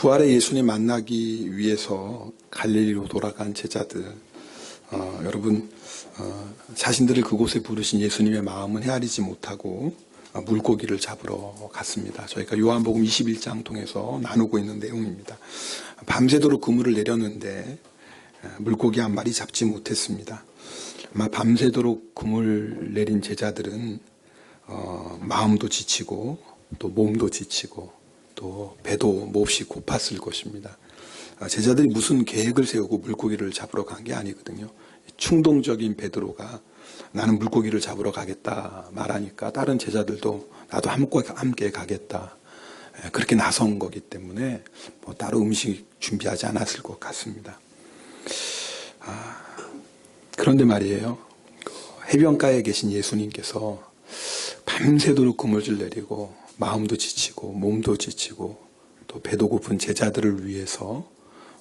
부활의 예수님 만나기 위해서 갈릴리로 돌아간 제자들, 여러분 자신들을 그곳에 부르신 예수님의 마음은 헤아리지 못하고 물고기를 잡으러 갔습니다. 저희가 요한복음 21장 통해서 나누고 있는 내용입니다. 밤새도록 그물을 내렸는데 물고기 한 마리 잡지 못했습니다. 아마 밤새도록 그물 내린 제자들은 마음도 지치고 또 몸도 지치고 또 배도 몹시 고팠을 것입니다. 제자들이 무슨 계획을 세우고 물고기를 잡으러 간 게 아니거든요. 충동적인 베드로가 나는 물고기를 잡으러 가겠다 말하니까 다른 제자들도 나도 함께 가겠다 그렇게 나선 거기 때문에 따로 음식 준비하지 않았을 것 같습니다. 그런데 말이에요, 해변가에 계신 예수님께서 밤새도록 그물질 내리고 마음도 지치고 몸도 지치고 또 배도 고픈 제자들을 위해서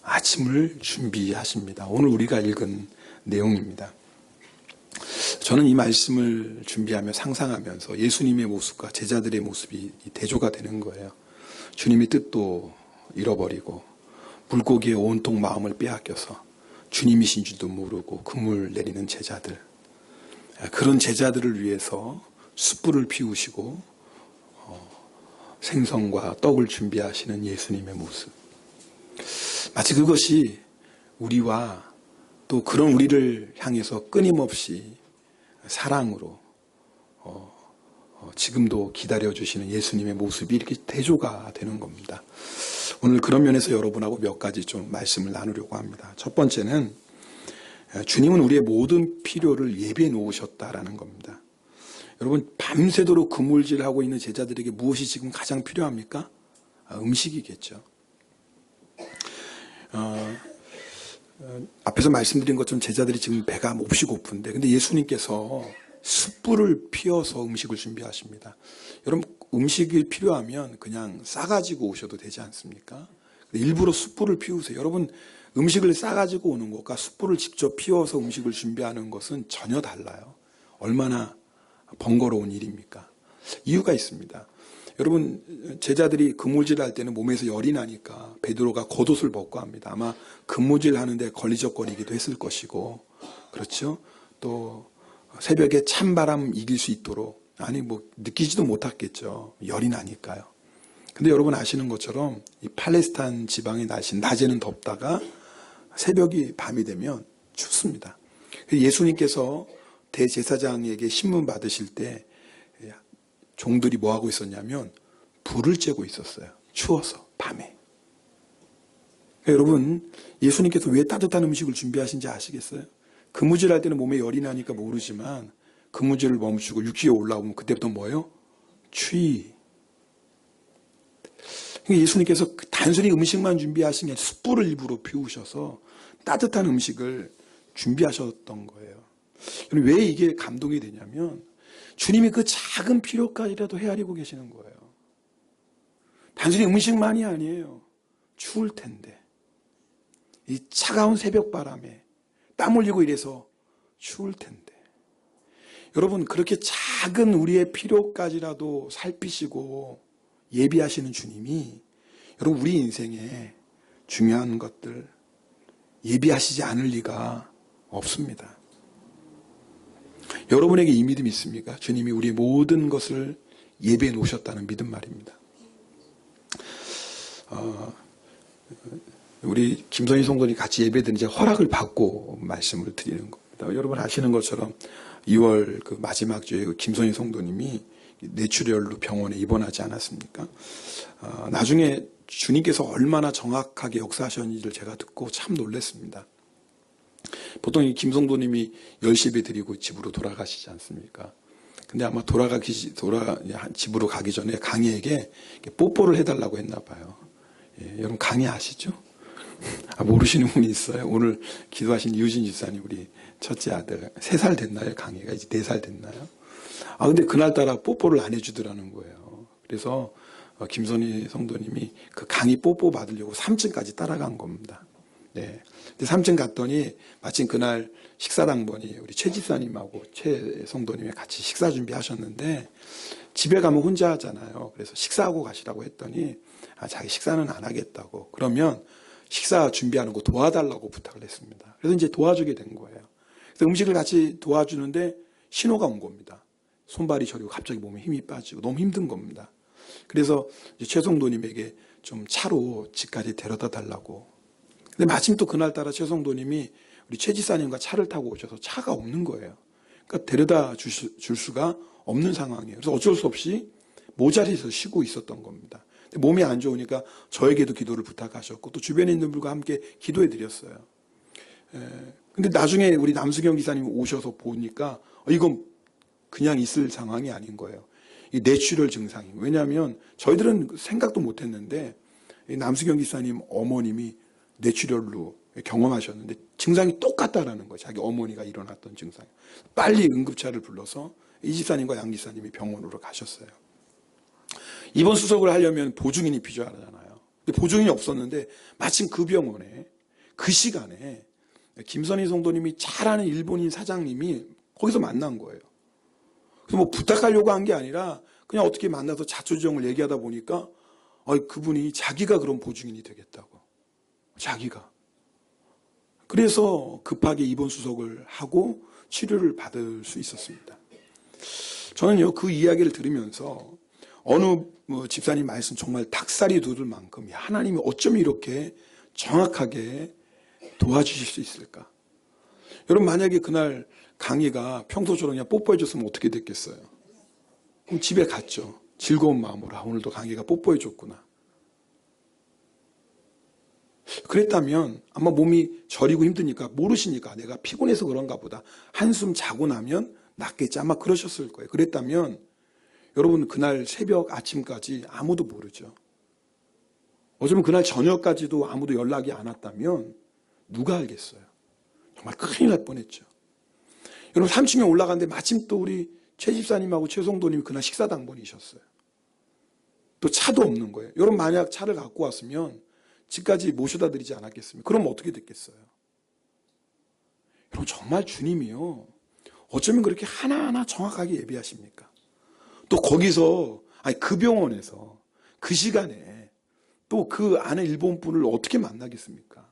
아침을 준비하십니다. 오늘 우리가 읽은 내용입니다. 저는 이 말씀을 준비하며 상상하면서 예수님의 모습과 제자들의 모습이 대조가 되는 거예요. 주님의 뜻도 잃어버리고 물고기에 온통 마음을 빼앗겨서 주님이신 줄도 모르고 그물 내리는 제자들, 그런 제자들을 위해서 숯불을 피우시고 생선과 떡을 준비하시는 예수님의 모습, 마치 그것이 우리와 또 그런 우리를 향해서 끊임없이 사랑으로 지금도 기다려주시는 예수님의 모습이 이렇게 대조가 되는 겁니다. 오늘 그런 면에서 여러분하고 몇 가지 좀 말씀을 나누려고 합니다. 첫 번째는 주님은 우리의 모든 필요를 예비해 놓으셨다라는 겁니다. 여러분, 밤새도록 그물질하고 있는 제자들에게 무엇이 지금 가장 필요합니까? 음식이겠죠. 앞에서 말씀드린 것처럼 제자들이 지금 배가 몹시 고픈데, 근데 예수님께서 숯불을 피워서 음식을 준비하십니다. 여러분, 음식이 필요하면 그냥 싸가지고 오셔도 되지 않습니까? 일부러 숯불을 피우세요. 여러분, 음식을 싸가지고 오는 것과 숯불을 직접 피워서 음식을 준비하는 것은 전혀 달라요. 얼마나 번거로운 일입니까? 이유가 있습니다. 여러분, 제자들이 그물질 할 때는 몸에서 열이 나니까 베드로가 겉옷을 벗고 합니다. 아마 그물질 하는데 걸리적거리기도 했을 것이고, 그렇죠? 또 새벽에 찬바람 이길 수 있도록 느끼지도 못했겠죠. 열이 나니까요. 근데 여러분 아시는 것처럼 이 팔레스타인 지방의 날씨는 낮에는 덥다가 새벽이 밤이 되면 춥습니다. 예수님께서 대제사장에게 신문 받으실 때 종들이 뭐 하고 있었냐면 불을 쬐고 있었어요. 추워서 밤에. 여러분, 예수님께서 왜 따뜻한 음식을 준비하신지 아시겠어요? 그무질 할 때는 몸에 열이 나니까 모르지만 그무질을 멈추고 육지에 올라오면 그때부터 뭐예요? 추위. 예수님께서 단순히 음식만 준비하신 게 아니라 숯불을 일부러 피우셔서 따뜻한 음식을 준비하셨던 거예요. 왜 이게 감동이 되냐면 주님이 그 작은 필요까지라도 헤아리고 계시는 거예요. 단순히 음식만이 아니에요. 추울 텐데, 이 차가운 새벽바람에 땀 흘리고 이래서 추울 텐데, 여러분, 그렇게 작은 우리의 필요까지라도 살피시고 예비하시는 주님이 여러분 우리 인생에 중요한 것들 예비하시지 않을 리가 없습니다. 여러분에게 이 믿음 있습니까? 주님이 우리의 모든 것을 예비해 놓으셨다는 믿음 말입니다. 우리 김선희 성도님 같이 예배드린 이제 허락을 받고 말씀을 드리는 겁니다. 여러분 아시는 것처럼 2월 그 마지막 주에 김선희 성도님이 뇌출혈로 병원에 입원하지 않았습니까? 나중에 주님께서 얼마나 정확하게 역사하셨는지를 제가 듣고 참 놀랐습니다. 보통 이 김성도님이 10시에 드리고 집으로 돌아가시지 않습니까? 근데 아마 집으로 가기 전에 강희에게 뽀뽀를 해달라고 했나 봐요. 예, 여러분 강희 아시죠? 모르시는 분이 있어요. 오늘 기도하신 이우진 집사님, 우리 첫째 아들 3살 됐나요? 강희가 이제 4살 됐나요? 근데 그날따라 뽀뽀를 안 해주더라는 거예요. 그래서 김선희 성도님이 그 강희 뽀뽀 받으려고 3층까지 따라간 겁니다. 네. 근데 3층 갔더니 마침 그날 식사당번이 우리 최 집사님하고 최 성도님이 같이 식사 준비하셨는데 집에 가면 혼자 하잖아요. 그래서 식사하고 가시라고 했더니 자기 식사는 안 하겠다고. 그러면 식사 준비하는 거 도와달라고 부탁을 했습니다. 그래서 이제 도와주게 된 거예요. 그래서 음식을 같이 도와주는데 신호가 온 겁니다. 손발이 저리고 갑자기 몸에 힘이 빠지고 너무 힘든 겁니다. 그래서 이제 최 성도님에게 좀 차로 집까지 데려다 달라고. 근데 마침 또 그날따라 최 성도님이 우리 최 지사님과 차를 타고 오셔서 차가 없는 거예요. 그러니까 데려다 줄 수가 없는 상황이에요. 그래서 어쩔 수 없이 모자리에서 쉬고 있었던 겁니다. 몸이 안 좋으니까 저에게도 기도를 부탁하셨고 또 주변에 있는 분들과 함께 기도해 드렸어요. 근데 나중에 우리 남수경 기사님 오셔서 보니까 이건 그냥 있을 상황이 아닌 거예요. 이 뇌출혈 증상이. 왜냐하면 저희들은 생각도 못 했는데 남수경 기사님 어머님이 뇌출혈로 경험하셨는데 증상이 똑같다라는 거예요. 자기 어머니가 일어났던 증상. 빨리 응급차를 불러서 이 지사님과 양 지사님이 병원으로 가셨어요. 입원 수속을 하려면 보증인이 필요하잖아요. 근데 보증인이 없었는데 마침 그 병원에 그 시간에 김선희 성도님이 잘 아는 일본인 사장님이 거기서 만난 거예요. 그래서 뭐 부탁하려고 한 게 아니라 그냥 어떻게 만나서 자초지종을 얘기하다 보니까 그분이 자기가 그런 보증인이 되겠다고. 자기가. 그래서 급하게 입원 수속을 하고 치료를 받을 수 있었습니다. 저는요, 그 이야기를 들으면서 어느 집사님 말씀 정말 닭살이 돋을 만큼 하나님이 어쩜 이렇게 정확하게 도와주실 수 있을까? 여러분 만약에 그날 강희가 평소처럼 그냥 뽀뽀해줬으면 어떻게 됐겠어요? 그럼 집에 갔죠. 즐거운 마음으로 오늘도 강희가 뽀뽀해줬구나. 그랬다면 아마 몸이 저리고 힘드니까 모르시니까 내가 피곤해서 그런가 보다. 한숨 자고 나면 낫겠지. 아마 그러셨을 거예요. 그랬다면 여러분 그날 새벽 아침까지 아무도 모르죠. 어쩌면 그날 저녁까지도 아무도 연락이 안 왔다면 누가 알겠어요. 정말 큰일 날 뻔했죠. 여러분 3층에 올라갔는데 마침 또 우리 최 집사님하고 최 성도님이 그날 식사 당번이셨어요. 또 차도 없는 거예요. 여러분 만약 차를 갖고 왔으면 집까지 모셔다 드리지 않았겠습니까? 그럼 어떻게 됐겠어요? 여러분 정말 주님이요. 어쩌면 그렇게 하나하나 정확하게 예비하십니까? 또 거기서 그 병원에서 그 시간에 또 그 안에 일본 분을 어떻게 만나겠습니까?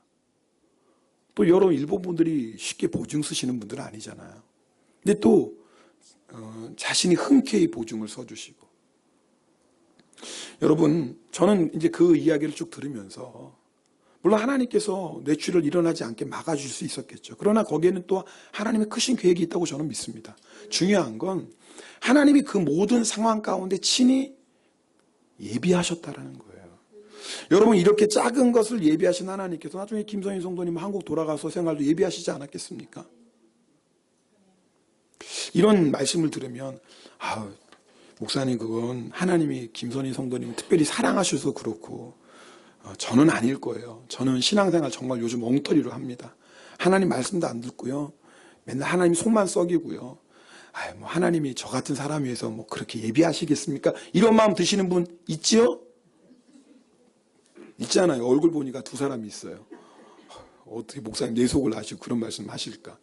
또 여러 일본 분들이 쉽게 보증 쓰시는 분들은 아니잖아요. 근데 또 자신이 흔쾌히 보증을 써주시고. 여러분 저는 이제 그 이야기를 쭉 들으면서 물론 하나님께서 뇌출혈 일어나지 않게 막아줄 수 있었겠죠. 그러나 거기에는 또 하나님의 크신 계획이 있다고 저는 믿습니다. 중요한 건 하나님이 그 모든 상황 가운데 친히 예비하셨다라는 거예요. 여러분 이렇게 작은 것을 예비하신 하나님께서 나중에 김선희 성도님 한국 돌아가서 생활도 예비하시지 않았겠습니까? 이런 말씀을 들으면 목사님 그건 하나님이 김선희 성도님을 특별히 사랑하셔서 그렇고 저는 아닐 거예요. 저는 신앙생활 정말 요즘 엉터리로 합니다. 하나님 말씀도 안 듣고요. 맨날 하나님 속만 썩이고요. 뭐 하나님이 저 같은 사람 위해서 뭐 그렇게 예비하시겠습니까? 이런 마음 드시는 분 있지요? 있잖아요. 얼굴 보니까 두 사람이 있어요. 어떻게 목사님 내 속을 아시고 그런 말씀 하실까?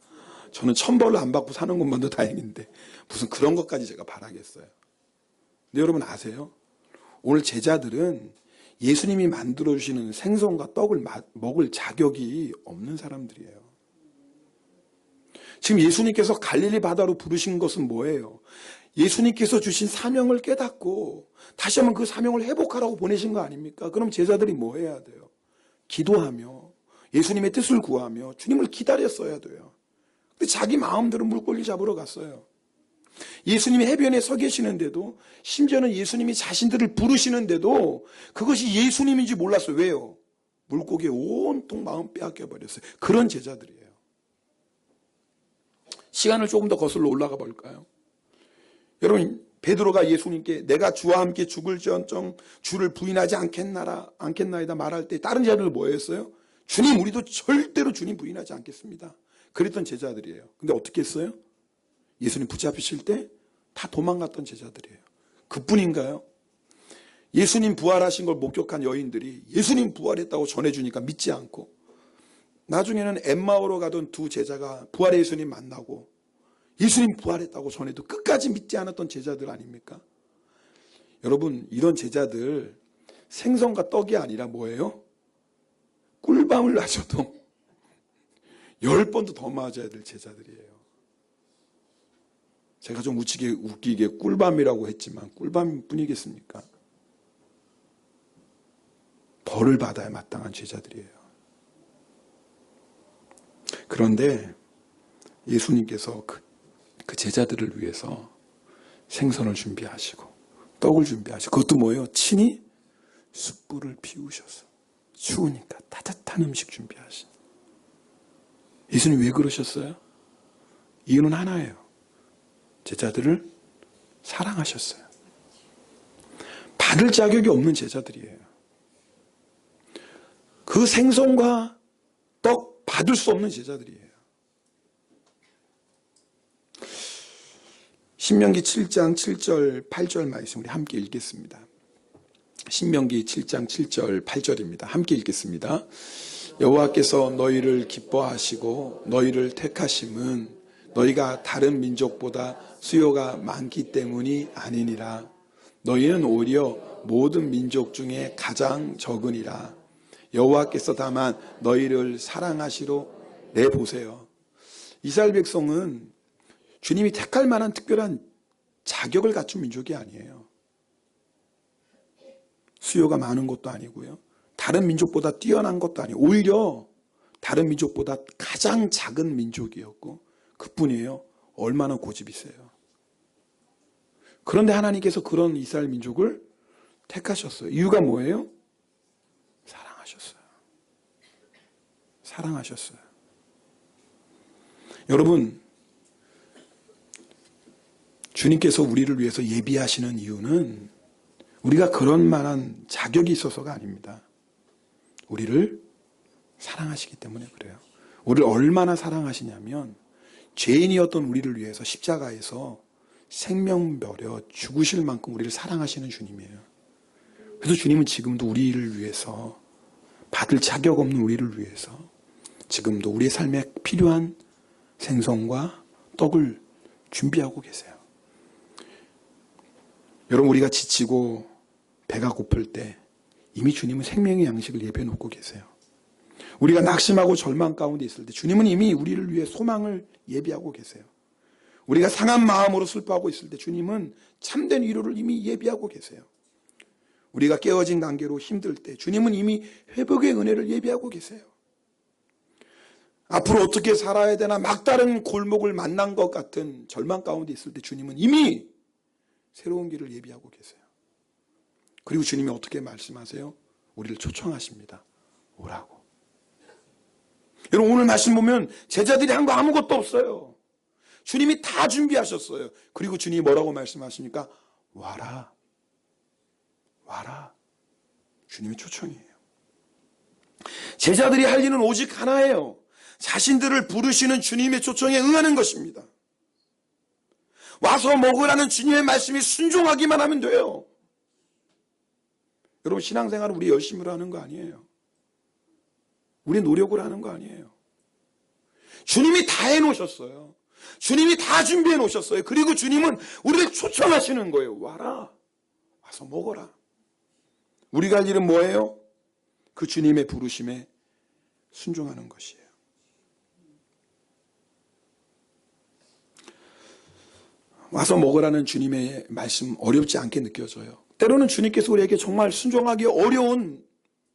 저는 천벌을 안 받고 사는 것만도 다행인데 무슨 그런 것까지 제가 바라겠어요. 근데 여러분 아세요? 오늘 제자들은 예수님이 만들어주시는 생선과 떡을 먹을 자격이 없는 사람들이에요. 지금 예수님께서 갈릴리 바다로 부르신 것은 뭐예요? 예수님께서 주신 사명을 깨닫고 다시 한번 그 사명을 회복하라고 보내신 거 아닙니까? 그럼 제자들이 뭐 해야 돼요? 기도하며 예수님의 뜻을 구하며 주님을 기다렸어야 돼요. 근데 자기 마음대로 물고기 잡으러 갔어요. 예수님이 해변에 서 계시는데도 심지어는 예수님이 자신들을 부르시는데도 그것이 예수님인지 몰랐어요. 왜요? 물고기에 온통 마음 빼앗겨 버렸어요. 그런 제자들이에요. 시간을 조금 더 거슬러 올라가 볼까요? 여러분 베드로가 예수님께 내가 주와 함께 죽을지언정 주를 부인하지 않겠나이다 말할 때 다른 제자들은 뭐 했어요? 주님 우리도 절대로 주님 부인하지 않겠습니다. 그랬던 제자들이에요. 근데 어떻게 했어요? 예수님 붙잡히실 때 다 도망갔던 제자들이에요. 그뿐인가요? 예수님 부활하신 걸 목격한 여인들이 예수님 부활했다고 전해주니까 믿지 않고 나중에는 엠마오로 가던 두 제자가 부활의 예수님 만나고 예수님 부활했다고 전해도 끝까지 믿지 않았던 제자들 아닙니까? 여러분 이런 제자들 생선과 떡이 아니라 뭐예요? 꿀밤을 맞아도 10번도 더 맞아야 될 제자들이에요. 제가 좀 웃기게 꿀밤이라고 했지만 꿀밤뿐이겠습니까? 벌을 받아야 마땅한 제자들이에요. 그런데 예수님께서 그 제자들을 위해서 생선을 준비하시고 떡을 준비하시고, 그것도 뭐예요? 친히 숯불을 피우셔서 추우니까 따뜻한 음식 준비하신. 예수님 왜 그러셨어요? 이유는 하나예요. 제자들을 사랑하셨어요. 받을 자격이 없는 제자들이에요. 그 생선과 떡 받을 수 없는 제자들이에요. 신명기 7장 7절 8절 말씀 우리 함께 읽겠습니다. 신명기 7장 7절 8절입니다. 함께 읽겠습니다. 여호와께서 너희를 기뻐하시고 너희를 택하심은 너희가 다른 민족보다 수요가 많기 때문이 아니니라. 너희는 오히려 모든 민족 중에 가장 적으니라. 여호와께서 다만 너희를 사랑하시로 내보세요. 이스라엘 백성은 주님이 택할 만한 특별한 자격을 갖춘 민족이 아니에요. 수요가 많은 것도 아니고요. 다른 민족보다 뛰어난 것도 아니에요. 오히려 다른 민족보다 가장 작은 민족이었고 그뿐이에요. 얼마나 고집이 세요. 그런데 하나님께서 그런 이스라엘 민족을 택하셨어요. 이유가 뭐예요? 사랑하셨어요. 사랑하셨어요. 여러분, 주님께서 우리를 위해서 예비하시는 이유는 우리가 그런 만한 자격이 있어서가 아닙니다. 우리를 사랑하시기 때문에 그래요. 우리를 얼마나 사랑하시냐면 죄인이었던 우리를 위해서 십자가에서 생명 버려 죽으실 만큼 우리를 사랑하시는 주님이에요. 그래서 주님은 지금도 우리를 위해서, 받을 자격 없는 우리를 위해서 지금도 우리의 삶에 필요한 생선과 떡을 준비하고 계세요. 여러분, 우리가 지치고 배가 고플 때 이미 주님은 생명의 양식을 예배해 놓고 계세요. 우리가 낙심하고 절망 가운데 있을 때 주님은 이미 우리를 위해 소망을 예비하고 계세요. 우리가 상한 마음으로 슬퍼하고 있을 때 주님은 참된 위로를 이미 예비하고 계세요. 우리가 깨어진 관계로 힘들 때 주님은 이미 회복의 은혜를 예비하고 계세요. 앞으로 어떻게 살아야 되나 막다른 골목을 만난 것 같은 절망 가운데 있을 때 주님은 이미 새로운 길을 예비하고 계세요. 그리고 주님이 어떻게 말씀하세요? 우리를 초청하십니다. 오라고. 여러분, 오늘 말씀 보면 제자들이 한 거 아무것도 없어요. 주님이 다 준비하셨어요. 그리고 주님이 뭐라고 말씀하십니까? 와라. 와라. 주님의 초청이에요. 제자들이 할 일은 오직 하나예요. 자신들을 부르시는 주님의 초청에 응하는 것입니다. 와서 먹으라는 주님의 말씀이 순종하기만 하면 돼요. 여러분, 신앙생활은 우리 열심으로 하는 거 아니에요. 우리 노력으로 하는 거 아니에요. 주님이 다 해놓으셨어요. 주님이 다 준비해 놓으셨어요. 그리고 주님은 우리를 초청하시는 거예요. 와라. 와서 먹어라. 우리가 할 일은 뭐예요? 그 주님의 부르심에 순종하는 것이에요. 와서 먹으라는 주님의 말씀 어렵지 않게 느껴져요. 때로는 주님께서 우리에게 정말 순종하기 어려운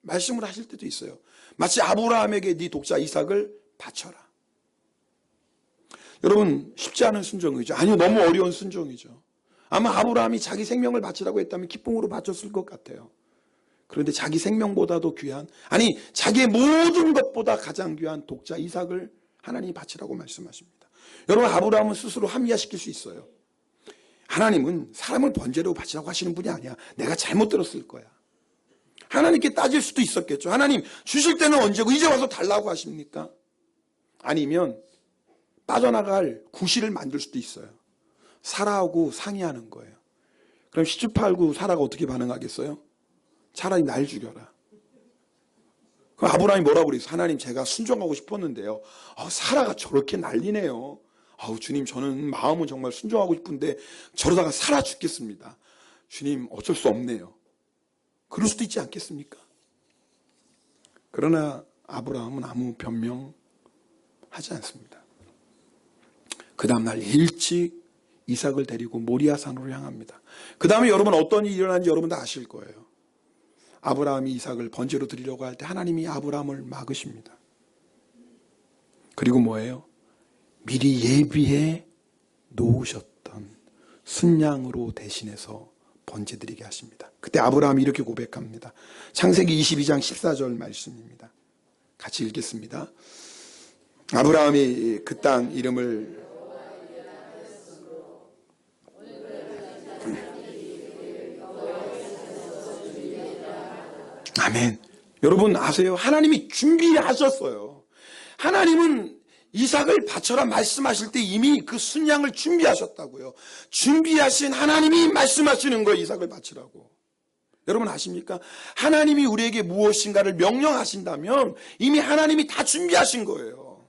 말씀을 하실 때도 있어요. 마치 아브라함에게 네 독자 이삭을 바쳐라. 여러분, 쉽지 않은 순종이죠. 아니요, 너무 어려운 순종이죠. 아마 아브라함이 자기 생명을 바치라고 했다면 기쁨으로 바쳤을 것 같아요. 그런데 자기 생명보다도 귀한, 아니 자기의 모든 것보다 가장 귀한 독자 이삭을 하나님이 바치라고 말씀하십니다. 여러분, 아브라함은 스스로 합리화시킬 수 있어요. 하나님은 사람을 번제로 바치라고 하시는 분이 아니야. 내가 잘못 들었을 거야. 하나님께 따질 수도 있었겠죠. 하나님, 주실 때는 언제고 이제 와서 달라고 하십니까? 아니면 빠져나갈 구실을 만들 수도 있어요. 사라하고 상의하는 거예요. 그럼 시집 팔고 사라가 어떻게 반응하겠어요? 차라리 날 죽여라. 그럼 아브라함이 뭐라고 그랬어요? 하나님, 제가 순종하고 싶었는데요. 사라가 저렇게 난리네요. 주님, 저는 마음은 정말 순종하고 싶은데 저러다가 살아 죽겠습니다. 주님, 어쩔 수 없네요. 그럴 수도 있지 않겠습니까? 그러나 아브라함은 아무 변명하지 않습니다. 그 다음날 일찍 이삭을 데리고 모리아산으로 향합니다. 그 다음에 여러분 어떤 일이 일어난지 여러분 다 아실 거예요. 아브라함이 이삭을 번제로 드리려고 할 때 하나님이 아브라함을 막으십니다. 그리고 뭐예요? 미리 예비해 놓으셨던 순양으로 대신해서 번제 드리게 하십니다. 그때 아브라함이 이렇게 고백합니다. 창세기 22장 14절 말씀입니다. 같이 읽겠습니다. 아브라함이 그 땅 이름을 아멘. 여러분 아세요? 하나님이 준비하셨어요. 하나님은 이삭을 바쳐라 말씀하실 때 이미 그 순양을 준비하셨다고요. 준비하신 하나님이 말씀하시는 거예요. 이삭을 바치라고. 여러분 아십니까? 하나님이 우리에게 무엇인가를 명령하신다면 이미 하나님이 다 준비하신 거예요.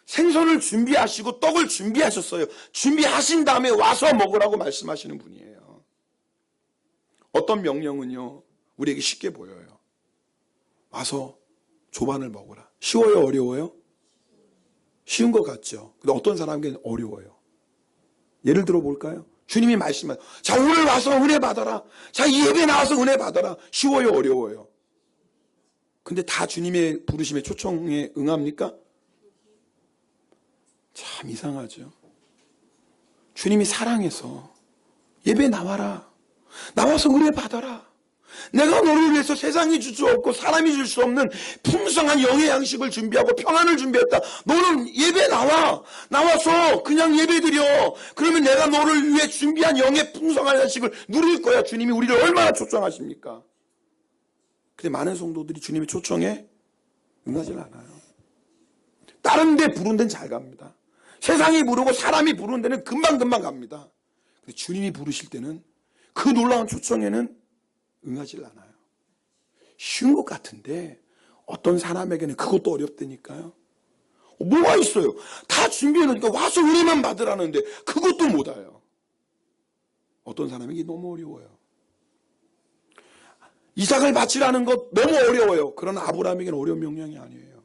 생선을 준비하시고 떡을 준비하셨어요. 준비하신 다음에 와서 먹으라고 말씀하시는 분이에요. 어떤 명령은요 우리에게 쉽게 보여요. 와서 조반을 먹으라. 쉬워요? 어려워요? 쉬운 것 같죠. 근데 어떤 사람에게는 어려워요. 예를 들어 볼까요? 주님이 말씀하세요. 자, 오늘 와서 은혜 받아라. 자, 이 예배 나와서 은혜 받아라. 쉬워요? 어려워요? 근데 다 주님의 부르심의 초청에 응합니까? 참 이상하죠. 주님이 사랑해서 예배 나와라. 나와서 은혜 받아라. 내가 너를 위해서 세상이 줄 수 없고 사람이 줄 수 없는 풍성한 영의 양식을 준비하고 평안을 준비했다. 너는 예배 나와. 나와서 그냥 예배 드려. 그러면 내가 너를 위해 준비한 영의 풍성한 양식을 누릴 거야. 주님이 우리를 얼마나 초청하십니까? 근데 많은 성도들이 주님의 초청에 응하지 않아요. 다른 데 부른 데는 잘 갑니다. 세상이 부르고 사람이 부르는 데는 금방금방 갑니다. 근데 주님이 부르실 때는 그 놀라운 초청에는 응하지 않아요. 쉬운 것 같은데 어떤 사람에게는 그것도 어렵다니까요. 뭐가 있어요? 다 준비해놓으니까 와서 은혜만 받으라는데 그것도 못 와요. 어떤 사람에게 너무 어려워요. 이삭을 바치라는 것 너무 어려워요. 그러나 아브라함에게는 어려운 명령이 아니에요.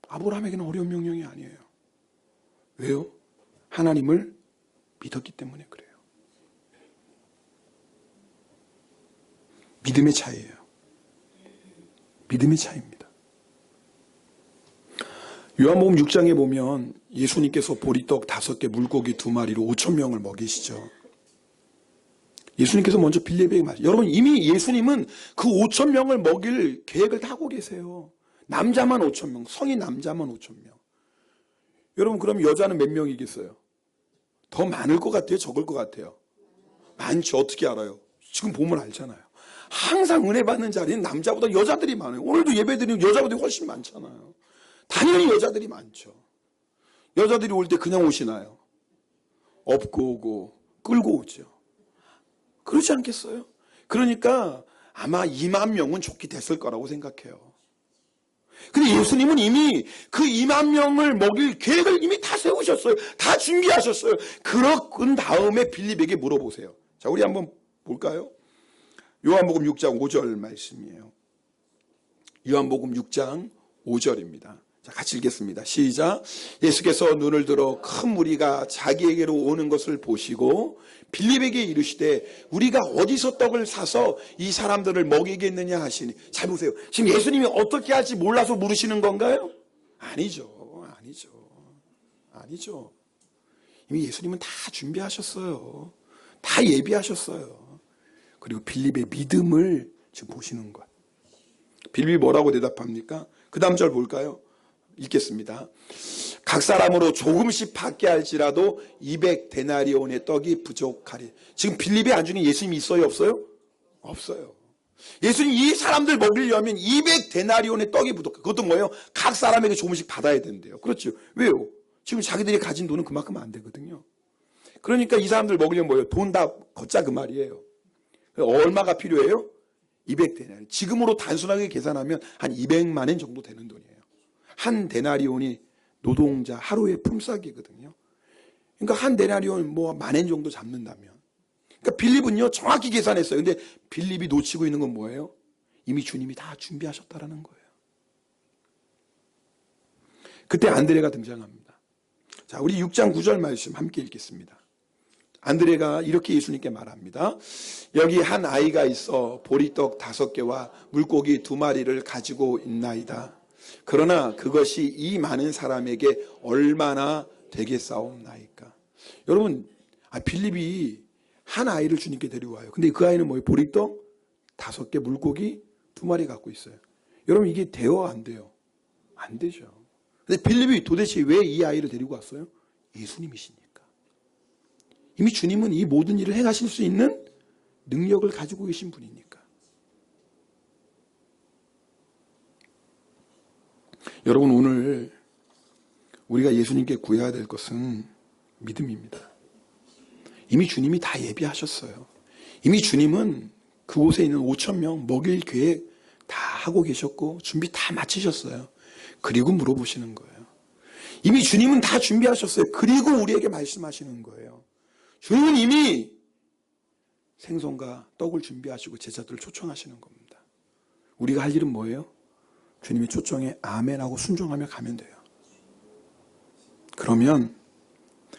아브라함에게는 어려운 명령이 아니에요. 왜요? 하나님을 믿었기 때문에 그래요. 믿음의 차이예요. 믿음의 차이입니다. 요한복음 6장에 보면 예수님께서 보리떡 5개, 물고기 2마리로 5,000명을 먹이시죠. 예수님께서 먼저 빌립에게 말해요. 여러분 이미 예수님은 그 5,000명을 먹일 계획을 다 하고 계세요. 남자만 5,000명, 성인 남자만 5,000명. 여러분 그럼 여자는 몇 명이겠어요? 더 많을 것 같아요? 적을 것 같아요? 많죠. 어떻게 알아요? 지금 보면 알잖아요. 항상 은혜 받는 자리는 남자보다 여자들이 많아요. 오늘도 예배드리는 여자분들이 훨씬 많잖아요. 당연히 여자들이 많죠. 여자들이 올 때 그냥 오시나요? 업고 오고 끌고 오죠. 그렇지 않겠어요? 그러니까 아마 2만 명은 좋게 됐을 거라고 생각해요. 근데 예수님은 이미 그 2만 명을 먹일 계획을 이미 다 세우셨어요. 다 준비하셨어요. 그런 다음에 빌립에게 물어보세요. 자, 우리 한번 볼까요? 요한복음 6장 5절 말씀이에요. 요한복음 6장 5절입니다. 자, 같이 읽겠습니다. 시작. 예수께서 눈을 들어 큰 무리가 자기에게로 오는 것을 보시고 빌립에게 이르시되 우리가 어디서 떡을 사서 이 사람들을 먹이겠느냐 하시니. 잘 보세요. 지금 예수님이 어떻게 할지 몰라서 물으시는 건가요? 아니죠. 아니죠. 이미 예수님은 다 준비하셨어요. 다 예비하셨어요. 그리고 빌립의 믿음을 지금 보시는 거예요. 빌립이 뭐라고 대답합니까? 그 다음 절 볼까요? 읽겠습니다. 각 사람으로 조금씩 받게 할지라도 200데나리온의 떡이 부족하리. 지금 빌립의 안중에 예수님이 있어요? 없어요? 없어요. 예수님 이 사람들 먹이려면 200데나리온의 떡이 부족해. 그것도 뭐예요? 각 사람에게 조금씩 받아야 된대요. 그렇죠. 왜요? 지금 자기들이 가진 돈은 그만큼 안 되거든요. 그러니까 이 사람들 먹이려면 뭐예요? 돈 다 걷자 그 말이에요. 얼마가 필요해요? 200데나리온. 지금으로 단순하게 계산하면 한 200만 원 정도 되는 돈이에요. 한 데나리온이 노동자 하루의 품삯이거든요. 그러니까 한 데나리온 뭐 10,000원 정도 잡는다면 그러니까 빌립은요 정확히 계산했어요. 근데 빌립이 놓치고 있는 건 뭐예요? 이미 주님이 다 준비하셨다라는 거예요. 그때 안드레가 등장합니다. 자, 우리 6장 9절 말씀 함께 읽겠습니다. 안드레가 이렇게 예수님께 말합니다. 여기 한 아이가 있어 보리떡 5개와 물고기 2마리를 가지고 있나이다. 그러나 그것이 이 많은 사람에게 얼마나 되겠사옵나이까. 여러분, 빌립이 한 아이를 주님께 데리고 와요. 근데 그 아이는 뭐예요? 보리떡 5개, 물고기 2마리 갖고 있어요. 여러분, 이게 돼요? 안 돼요? 안 되죠. 근데 빌립이 도대체 왜 이 아이를 데리고 왔어요? 예수님이시니까. 이미 주님은 이 모든 일을 행하실 수 있는 능력을 가지고 계신 분이니까. 여러분, 오늘 우리가 예수님께 구해야 될 것은 믿음입니다. 이미 주님이 다 예비하셨어요. 이미 주님은 그곳에 있는 5,000명 먹일 계획 다 하고 계셨고 준비 다 마치셨어요. 그리고 물어보시는 거예요. 이미 주님은 다 준비하셨어요. 그리고 우리에게 말씀하시는 거예요. 주님은 이미 생선과 떡을 준비하시고 제자들을 초청하시는 겁니다. 우리가 할 일은 뭐예요? 주님의 초청에 아멘하고 순종하며 가면 돼요. 그러면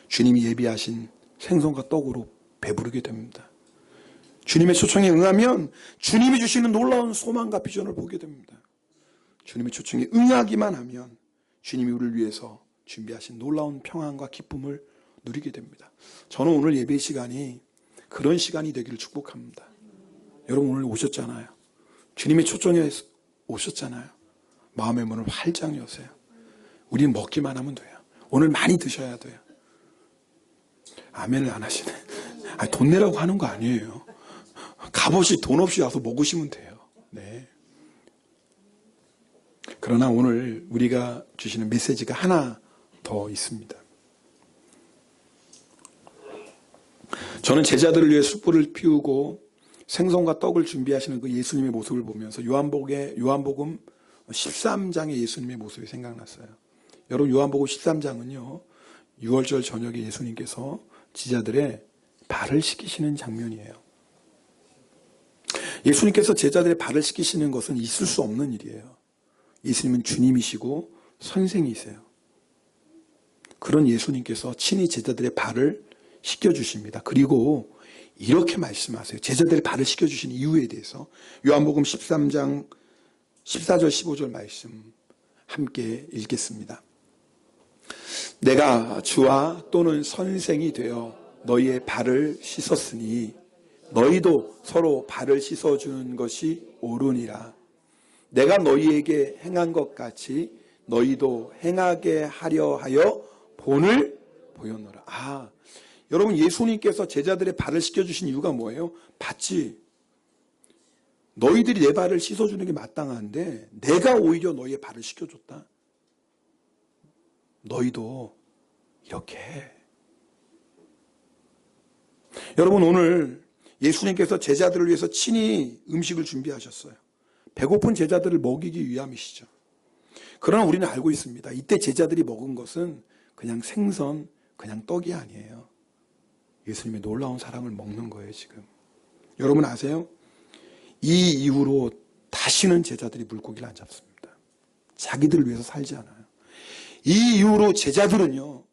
주님이 예비하신 생선과 떡으로 배부르게 됩니다. 주님의 초청에 응하면 주님이 주시는 놀라운 소망과 비전을 보게 됩니다. 주님의 초청에 응하기만 하면 주님이 우리를 위해서 준비하신 놀라운 평안과 기쁨을 누리게 됩니다. 저는 오늘 예배 시간이 그런 시간이 되기를 축복합니다. 여러분 오늘 오셨잖아요. 주님의 초청에 오셨잖아요. 마음의 문을 활짝 여세요. 우리는 먹기만 하면 돼요. 오늘 많이 드셔야 돼요. 아멘을 안 하시네. 돈 내라고 하는 거 아니에요. 값없이 돈 없이 와서 먹으시면 돼요. 네. 그러나 오늘 우리가 주시는 메시지가 하나 더 있습니다. 저는 제자들을 위해 숯불을 피우고 생선과 떡을 준비하시는 그 예수님의 모습을 보면서 요한복음 13장의 예수님의 모습이 생각났어요. 여러분 요한복음 13장은요 6월절 저녁에 예수님께서 제자들의 발을 씻기시는 장면이에요. 예수님께서 제자들의 발을 씻기시는 것은 있을 수 없는 일이에요. 예수님은 주님이시고 선생이세요. 그런 예수님께서 친히 제자들의 발을 씻겨주십니다. 그리고 이렇게 말씀하세요. 제자들의 발을 씻겨주신 이유에 대해서 요한복음 13장 14절 15절 말씀 함께 읽겠습니다. 내가 주와 또는 선생이 되어 너희의 발을 씻었으니 너희도 서로 발을 씻어주는 것이 옳으니라. 내가 너희에게 행한 것 같이 너희도 행하게 하려 하여 본을 보였노라. 여러분 예수님께서 제자들의 발을 씻겨주신 이유가 뭐예요? 봤지. 너희들이 내 발을 씻어주는 게 마땅한데 내가 오히려 너희의 발을 씻겨줬다. 너희도 이렇게 해. 여러분 오늘 예수님께서 제자들을 위해서 친히 음식을 준비하셨어요. 배고픈 제자들을 먹이기 위함이시죠. 그러나 우리는 알고 있습니다. 이때 제자들이 먹은 것은 그냥 생선, 그냥 떡이 아니에요. 예수님의 놀라운 사랑을 먹는 거예요, 지금. 여러분 아세요? 이 이후로 다시는 제자들이 물고기를 안 잡습니다. 자기들을 위해서 살지 않아요. 이 이후로 제자들은요,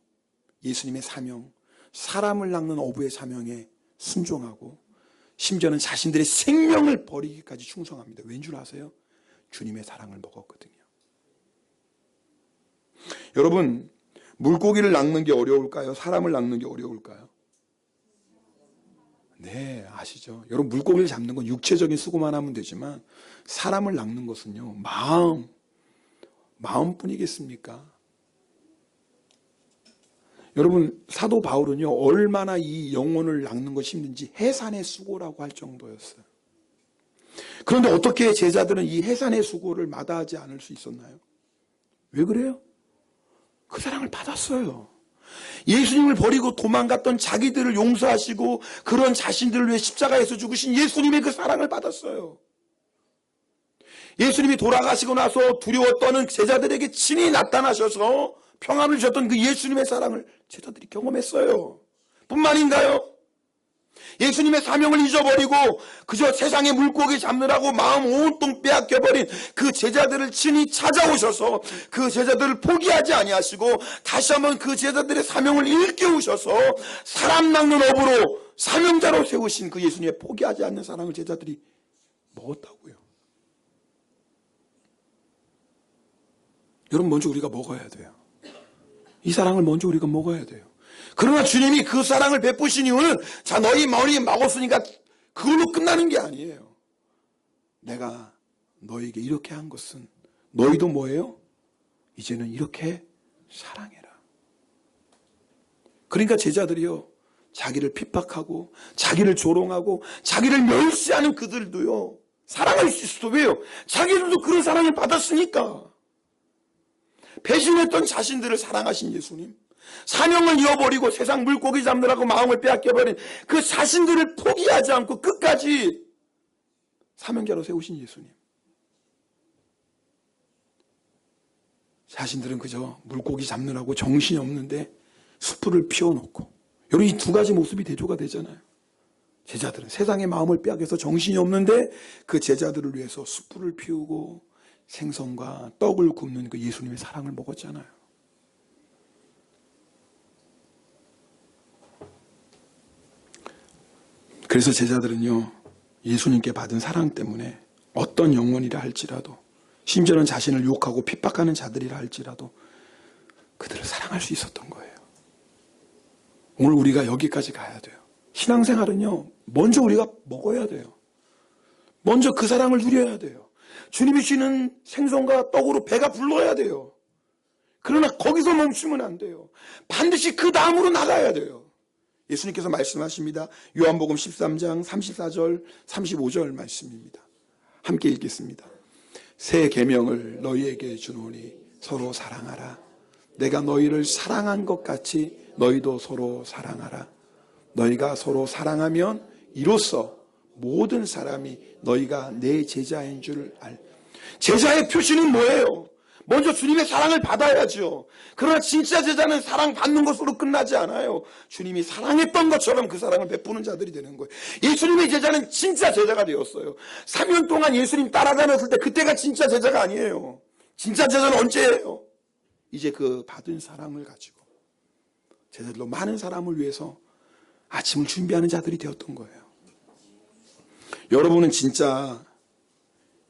예수님의 사명, 사람을 낚는 어부의 사명에 순종하고 심지어는 자신들의 생명을 버리기까지 충성합니다. 왠 줄 아세요? 주님의 사랑을 먹었거든요. 여러분, 물고기를 낚는 게 어려울까요? 사람을 낚는 게 어려울까요? 네, 아시죠? 여러분, 물고기를 잡는 건 육체적인 수고만 하면 되지만 사람을 낚는 것은요, 마음뿐이겠습니까? 여러분, 사도 바울은요, 얼마나 이 영혼을 낚는 것이 힘든지 해산의 수고라고 할 정도였어요. 그런데 어떻게 제자들은 이 해산의 수고를 마다하지 않을 수 있었나요? 왜 그래요? 그 사랑을 받았어요. 예수님을 버리고 도망갔던 자기들을 용서하시고 그런 자신들을 위해 십자가에서 죽으신 예수님의 그 사랑을 받았어요. 예수님이 돌아가시고 나서 두려워 떠는 제자들에게 친히 나타나셔서 평안을 주셨던 그 예수님의 사랑을 제자들이 경험했어요. 뿐만인가요? 예수님의 사명을 잊어버리고 그저 세상의 물고기 잡느라고 마음 온통 빼앗겨버린 그 제자들을 친히 찾아오셔서 그 제자들을 포기하지 아니하시고 다시 한번 그 제자들의 사명을 일깨우셔서 사람 낚는 업으로 사명자로 세우신 그 예수님의 포기하지 않는 사랑을 제자들이 먹었다고요. 여러분, 먼저 우리가 먹어야 돼요. 이 사랑을 먼저 우리가 먹어야 돼요. 그러나 주님이 그 사랑을 베푸신 이유는 자, 너희 머리에 먹었으니까 그걸로 끝나는 게 아니에요. 내가 너에게 이렇게 한 것은 너희도 뭐예요? 이제는 이렇게 사랑해라. 그러니까 제자들이요, 자기를 핍박하고 자기를 조롱하고 자기를 멸시하는 그들도요 사랑할 수 있어. 왜요? 자기들도 그런 사랑을 받았으니까. 배신했던 자신들을 사랑하신 예수님, 사명을 잃어버리고 세상 물고기 잡느라고 마음을 빼앗겨버린 그 자신들을 포기하지 않고 끝까지 사명자로 세우신 예수님. 자신들은 그저 물고기 잡느라고 정신이 없는데 숯불을 피워놓고, 여러분, 이 두 가지 모습이 대조가 되잖아요. 제자들은 세상의 마음을 빼앗겨서 정신이 없는데 그 제자들을 위해서 숯불을 피우고 생선과 떡을 굽는 그 예수님의 사랑을 먹었잖아요. 그래서 제자들은요, 예수님께 받은 사랑 때문에 어떤 영혼이라 할지라도, 심지어는 자신을 욕하고 핍박하는 자들이라 할지라도 그들을 사랑할 수 있었던 거예요. 오늘 우리가 여기까지 가야 돼요. 신앙생활은요, 먼저 우리가 먹어야 돼요. 먼저 그 사랑을 누려야 돼요. 주님이 주시는 생선과 떡으로 배가 불러야 돼요. 그러나 거기서 멈추면 안 돼요. 반드시 그 다음으로 나가야 돼요. 예수님께서 말씀하십니다. 요한복음 13장 34절 35절 말씀입니다. 함께 읽겠습니다. 새 계명을 너희에게 주노니 서로 사랑하라. 내가 너희를 사랑한 것 같이 너희도 서로 사랑하라. 너희가 서로 사랑하면 이로써 모든 사람이 너희가 내 제자인 줄 알. 제자의 표시는 뭐예요? 먼저 주님의 사랑을 받아야죠. 그러나 진짜 제자는 사랑받는 것으로 끝나지 않아요. 주님이 사랑했던 것처럼 그 사랑을 베푸는 자들이 되는 거예요. 예수님의 제자는 진짜 제자가 되었어요. 3년 동안 예수님 따라다녔을 때 그때가 진짜 제자가 아니에요. 진짜 제자는 언제예요? 이제 그 받은 사랑을 가지고 제자들로 많은 사람을 위해서 아침을 준비하는 자들이 되었던 거예요. 여러분은 진짜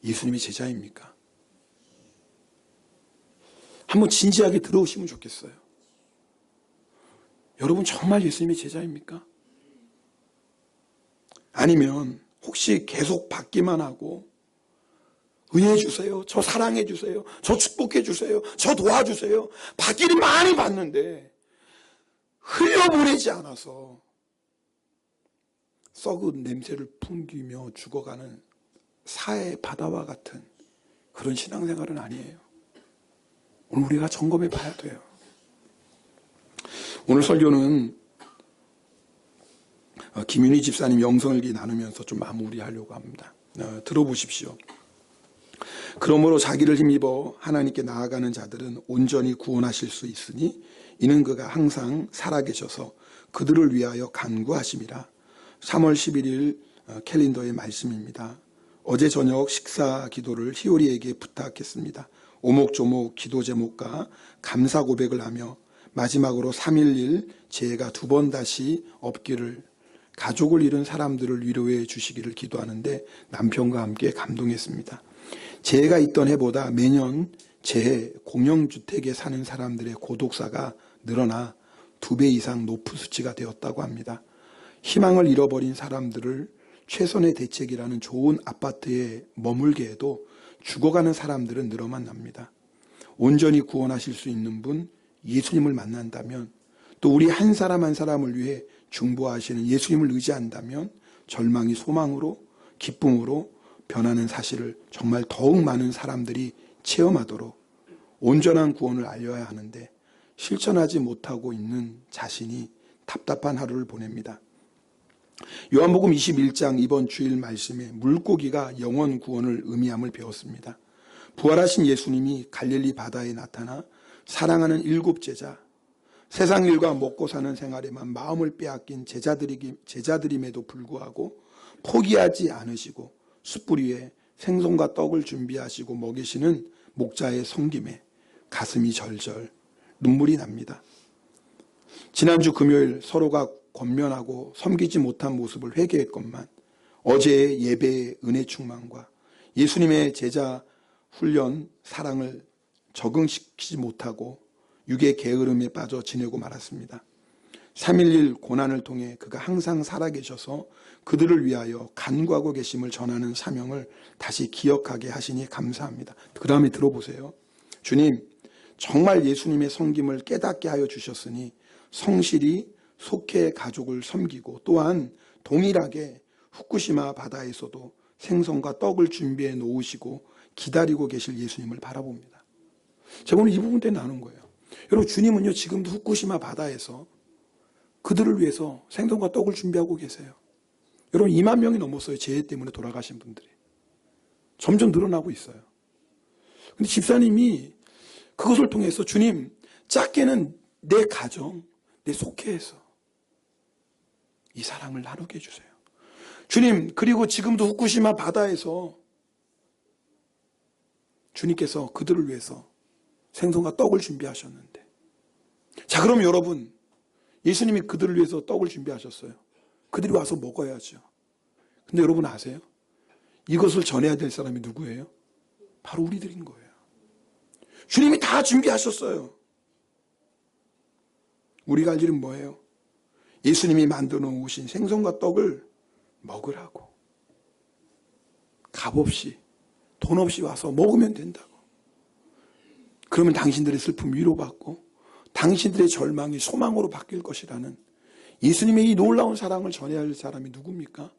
예수님의 제자입니까? 한번 진지하게 들어오시면 좋겠어요. 여러분 정말 예수님의 제자입니까? 아니면 혹시 계속 받기만 하고 은혜 주세요, 저 사랑해 주세요, 저 축복해 주세요, 저 도와주세요, 받기는 많이 받는데 흘려보내지 않아서 썩은 냄새를 풍기며 죽어가는 사해 바다와 같은 그런 신앙생활은 아니에요. 오늘 우리가 점검해 봐야 돼요. 오늘 설교는 김윤희 집사님 영성일기 나누면서 좀 마무리하려고 합니다. 들어보십시오. 그러므로 자기를 힘입어 하나님께 나아가는 자들은 온전히 구원하실 수 있으니 이는 그가 항상 살아계셔서 그들을 위하여 간구하심이라. 3월 11일 캘린더의 말씀입니다. 어제 저녁 식사 기도를 희오리에게 부탁했습니다. 오목조목 기도 제목과 감사 고백을 하며 마지막으로 3.11 재해가 2번 다시 없기를, 가족을 잃은 사람들을 위로해 주시기를 기도하는데 남편과 함께 감동했습니다. 재해가 있던 해보다 매년 재해 공영주택에 사는 사람들의 고독사가 늘어나 2배 이상 높은 수치가 되었다고 합니다. 희망을 잃어버린 사람들을 최선의 대책이라는 좋은 아파트에 머물게 해도 죽어가는 사람들은 늘어만 납니다. 온전히 구원하실 수 있는 분 예수님을 만난다면, 또 우리 한 사람 한 사람을 위해 중보하시는 예수님을 의지한다면 절망이 소망으로, 기쁨으로 변하는 사실을 정말 더욱 많은 사람들이 체험하도록 온전한 구원을 알려야 하는데 실천하지 못하고 있는 자신이 답답한 하루를 보냅니다. 요한복음 21장 이번 주일 말씀에 물고기가 영원 구원을 의미함을 배웠습니다. 부활하신 예수님이 갈릴리 바다에 나타나 사랑하는 7 제자, 세상 일과 먹고 사는 생활에만 마음을 빼앗긴 제자들임에도 불구하고 포기하지 않으시고 숯불 위에 생선과 떡을 준비하시고 먹이시는 목자의 섬김에 가슴이 절절 눈물이 납니다. 지난주 금요일 서로가 권면하고 섬기지 못한 모습을 회개했건만 어제의 예배의 은혜 충만과 예수님의 제자 훈련 사랑을 적응시키지 못하고 육의 게으름에 빠져 지내고 말았습니다. 3.11 고난을 통해 그가 항상 살아계셔서 그들을 위하여 간구하고 계심을 전하는 사명을 다시 기억하게 하시니 감사합니다. 그 다음에 들어보세요. 주님, 정말 예수님의 섬김을 깨닫게 하여 주셨으니 성실히 속해 가족을 섬기고 또한 동일하게 후쿠시마 바다에서도 생선과 떡을 준비해 놓으시고 기다리고 계실 예수님을 바라봅니다. 제가 오늘 이 부분 때문에 나눈 거예요. 여러분, 주님은요 지금도 후쿠시마 바다에서 그들을 위해서 생선과 떡을 준비하고 계세요. 여러분, 2만 명이 넘었어요. 재해 때문에 돌아가신 분들이. 점점 늘어나고 있어요. 근데 집사님이 그것을 통해서 주님, 작게는 내 가정, 내 속해에서 이 사랑을 나누게 해주세요. 주님, 그리고 지금도 후쿠시마 바다에서 주님께서 그들을 위해서 생선과 떡을 준비하셨는데, 자, 그럼 여러분, 예수님이 그들을 위해서 떡을 준비하셨어요. 그들이 와서 먹어야죠. 근데 여러분 아세요? 이것을 전해야 될 사람이 누구예요? 바로 우리들인 거예요. 주님이 다 준비하셨어요. 우리가 할 일은 뭐예요? 예수님이 만들어 놓으신 생선과 떡을 먹으라고. 값없이, 돈 없이 와서 먹으면 된다고. 그러면 당신들의 슬픔 위로받고 당신들의 절망이 소망으로 바뀔 것이라는 예수님의 이 놀라운 사랑을 전해야 할 사람이 누굽니까?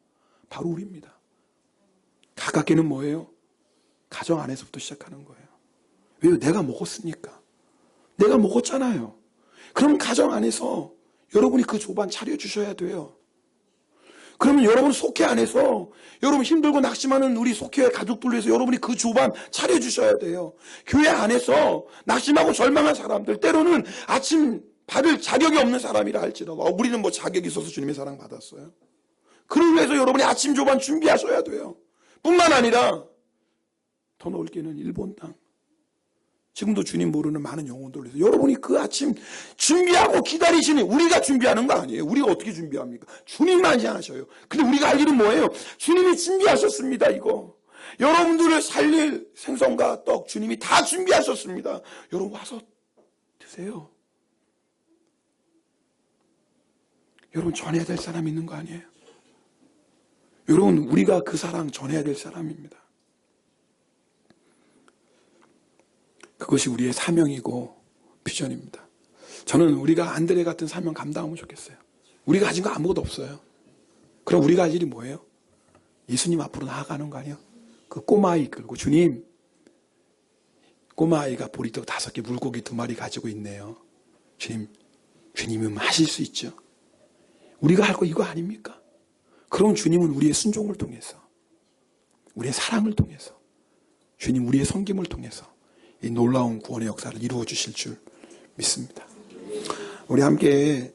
바로 우리입니다. 가깝게는 뭐예요? 가정 안에서부터 시작하는 거예요. 왜요? 내가 먹었으니까. 내가 먹었잖아요. 그럼 가정 안에서 여러분이 그 조반 차려주셔야 돼요. 그러면 여러분 속회 안에서 여러분 힘들고 낙심하는 우리 속회 가족들을 위해서 여러분이 그 조반 차려주셔야 돼요. 교회 안에서 낙심하고 절망한 사람들, 때로는 아침 받을 자격이 없는 사람이라 할지라도 우리는 뭐 자격이 있어서 주님의 사랑 받았어요. 그를 위해서 여러분이 아침 조반 준비하셔야 돼요. 뿐만 아니라 더 넓게는 일본 땅, 지금도 주님 모르는 많은 영혼들을 위해서 여러분이 그 아침 준비하고 기다리시니, 우리가 준비하는 거 아니에요. 우리가 어떻게 준비합니까? 주님만이 하셔요. 근데 우리가 할 일은 뭐예요? 주님이 준비하셨습니다. 이거 여러분들을 살릴 생선과 떡 주님이 다 준비하셨습니다. 여러분 와서 드세요. 여러분 전해야 될 사람이 있는 거 아니에요? 여러분, 우리가 그 사랑 전해야 될 사람입니다. 그것이 우리의 사명이고 비전입니다. 저는 우리가 안드레 같은 사명 감당하면 좋겠어요. 우리가 가진 거 아무것도 없어요. 그럼 우리가 할 일이 뭐예요? 예수님 앞으로 나아가는 거 아니에요? 그 꼬마아이 끌고, 주님, 꼬마아이가 보리떡 5개, 물고기 2마리 가지고 있네요. 주님, 주님은 하실 수 있죠. 우리가 할 거 이거 아닙니까? 그럼 주님은 우리의 순종을 통해서, 우리의 사랑을 통해서, 주님 우리의 섬김을 통해서 이 놀라운 구원의 역사를 이루어 주실 줄 믿습니다. 우리 함께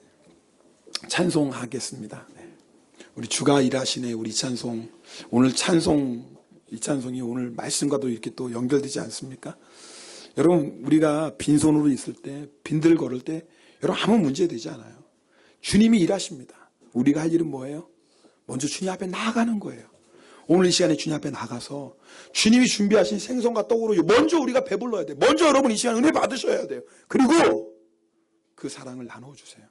찬송하겠습니다. 우리 주가 일하시네. 우리 찬송, 오늘 이 찬송이 오늘 말씀과도 이렇게 또 연결되지 않습니까? 여러분, 우리가 빈손으로 있을 때, 빈들 걸을 때 여러분 아무 문제 되지 않아요. 주님이 일하십니다. 우리가 할 일은 뭐예요? 먼저 주님 앞에 나아가는 거예요. 오늘 이 시간에 주님 앞에 나가서 주님이 준비하신 생선과 떡으로 먼저 우리가 배불러야 돼요. 먼저 여러분 이 시간 은혜 받으셔야 돼요. 그리고 그 사랑을 나눠주세요.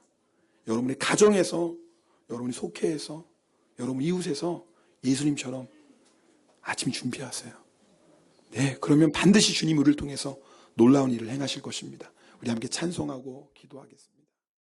여러분의 가정에서, 여러분의 속회에서, 여러분 이웃에서 예수님처럼 아침 준비하세요. 네, 그러면 반드시 주님 우리를 통해서 놀라운 일을 행하실 것입니다. 우리 함께 찬송하고 기도하겠습니다.